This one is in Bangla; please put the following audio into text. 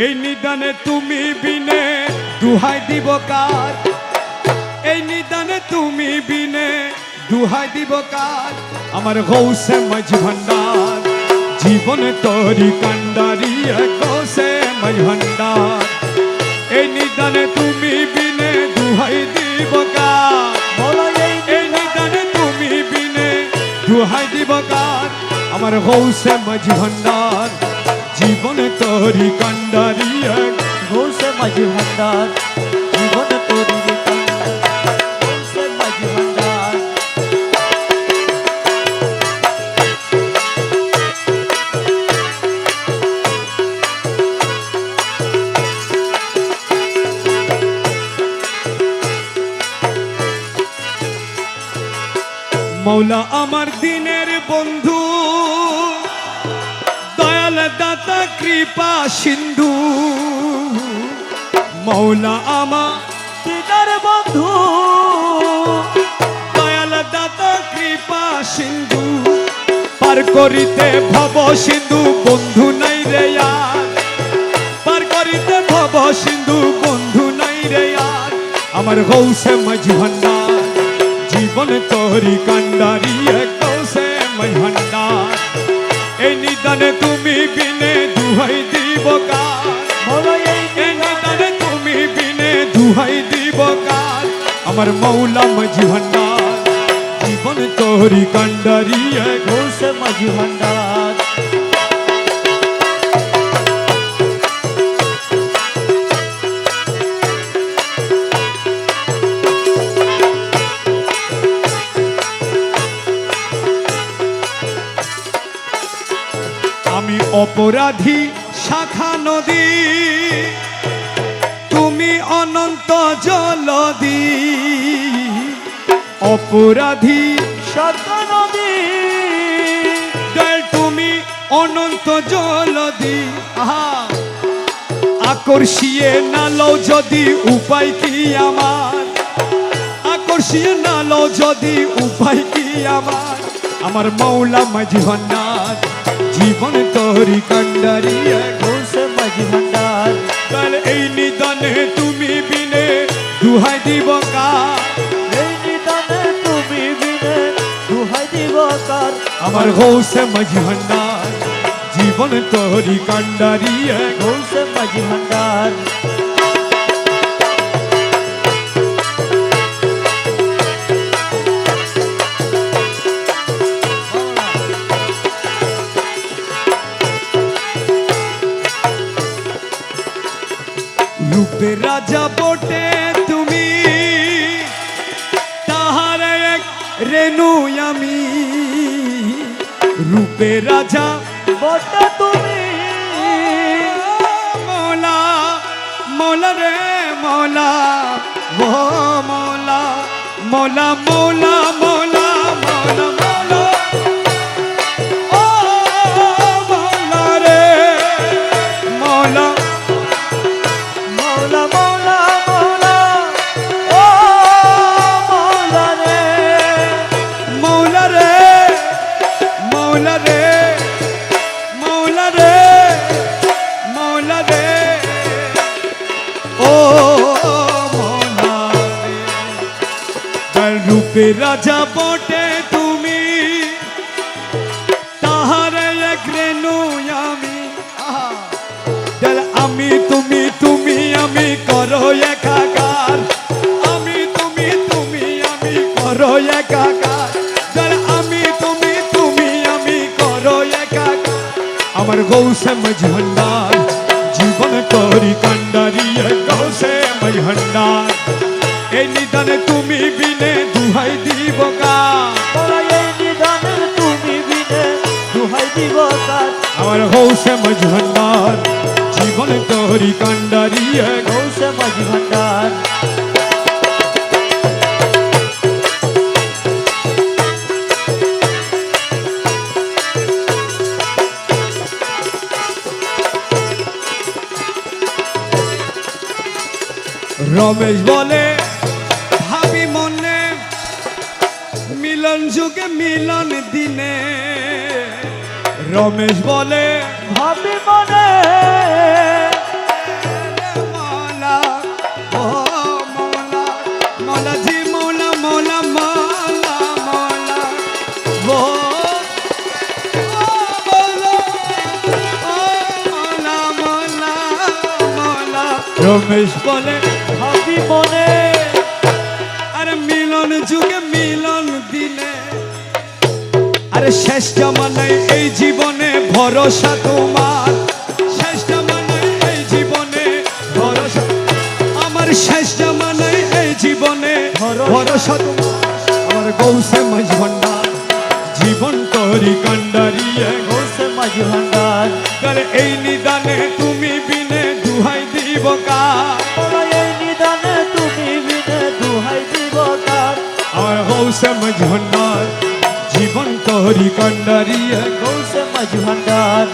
এই নিদানে তুমি বিনে দুহাই দিব কার, এই নিদানে তুমি বিনে দুহাই দিব কার। আমার গৌসে মাঝ ভান্ডার জীবন তরি কান্ডারি গৌসে মাঝ ভান্ডার। এই নিদানে তুমি বিনে দুহাই দিব কার, এই নিদানে তুমি বিনে দুহাই দিব কার। আমার গৌসে মাঝ ভান্ডার জীবন তরি কান্ডারি গৌসে মাঝ ভান্ডার জীবন তরি গৌসে মাঝ ভান্ডার। মৌলা আমার দিনের বন্ধু, দয়াল দাতা কৃপা সিন্ধু। মৌলা আমার দিনের বন্ধু, দয়াল দাতা কৃপা সিন্ধু। পার করিতে ভব সিন্ধু বন্ধু নাই রে আর, পার করিতে ভব সিন্ধু বন্ধু নাই রে আর। আমার গৌসে মাঝ ভান্ডার জীবন তরি কান্ডারি গৌসে মাঝ ভান্ডার। এই নিদানে তুমি বিনে দুহাই দিব কার, এই নিদানে তুমি বিনে দুহাই দিব কার। আমার মৌলা মাঝ ভান্ডার জীবন তরি কান্ডারি গৌসে মাঝ ভান্ডার। আমি অপরাধী শাখা নদী, তুমি অনন্ত জলদি। অপরাধী শাখা নদী, তুমি অনন্ত জলদি। আহা আকর্ষিয়ে নালো যদি উপায় কি আমার, আকর্ষিয়ে নালো যদি উপায় কি আমার। আমার মৌলা মাঝ ভান্ডার জীবন তরি কান্ডারি গৌসে মাঝ ভান্ডার। কাল এই নিদানে তুমি বিনে দুহাই দিব কার, এই নিদানে তুমি বিনে দুহাই দিব কার। আমার গৌসে মাঝ ভান্ডার জীবন তরি কান্ডারি গৌসে মাঝ ভান্ডার। রূপে রাজা বটে তুমি, তাহার এক রেণু আমি। রূপে রাজা বটে তুমি, মৌলা মৌলা রে মৌলা, ও মৌলা মৌলা মৌলা মৌলা মৌলা মৌলা, ও মৌলা রে মৌলা মৌলা মৌলা মৌলা, ও মৌলা রে মৌলা রে মৌলা রে মৌলা রে মৌলা রে, ও মৌলা রে। তার রূপে রাজা বটে তুমি, তাহার এক রেণু আমি। আহা আমি তুমি তুমি আমি করো একাকার, আমি তুমি তুমি আমি করো একাকার। আমি তুমি তুমি আমি করো একাকার। আমার গৌসে মাঝ ভান্ডার জীবন তরি কান্ডারি গৌসে মাঝ ভান্ডার। এই নিদানে তুমি বিনে দুহাই দিব কার, এই নিদানে তুমি বিনে দুহাই দিব কার। আমার গৌসে মাঝ ভান্ডার জীবন তরি কান্ডারি গৌসে মাঝ ভান্ডার। রমেশ বলে ভাবি মনে, মিলন যুগে মিলন দিনে। রমেশ বলে ভাবি মনে রমেশ বলে ভাবি মনে আরে মিলন যুগে মিলন দিনে আরে শেষ জামানায় এই জীবনে ভরসা তোমার শেষ জামানায় এই জীবনে ভরসা আমার শেষ জামানায় এই জীবনে ভরসা তোমার আমার গৌসে মাঝ ভান্ডার জীবন তরি কান্ডারিয়ে ঘোষে মাঝি ভান্ডার করে এই নিদানে তুমি বিনে দুহাই দিব কার ওরা এই নিদানে তুমি বিনে দুহাই দিব কার আমার গৌসে মাঝ ভান্ডার জীবন তরি কান্ডারিয়ে ঘোষে মাঝি ভান্ডার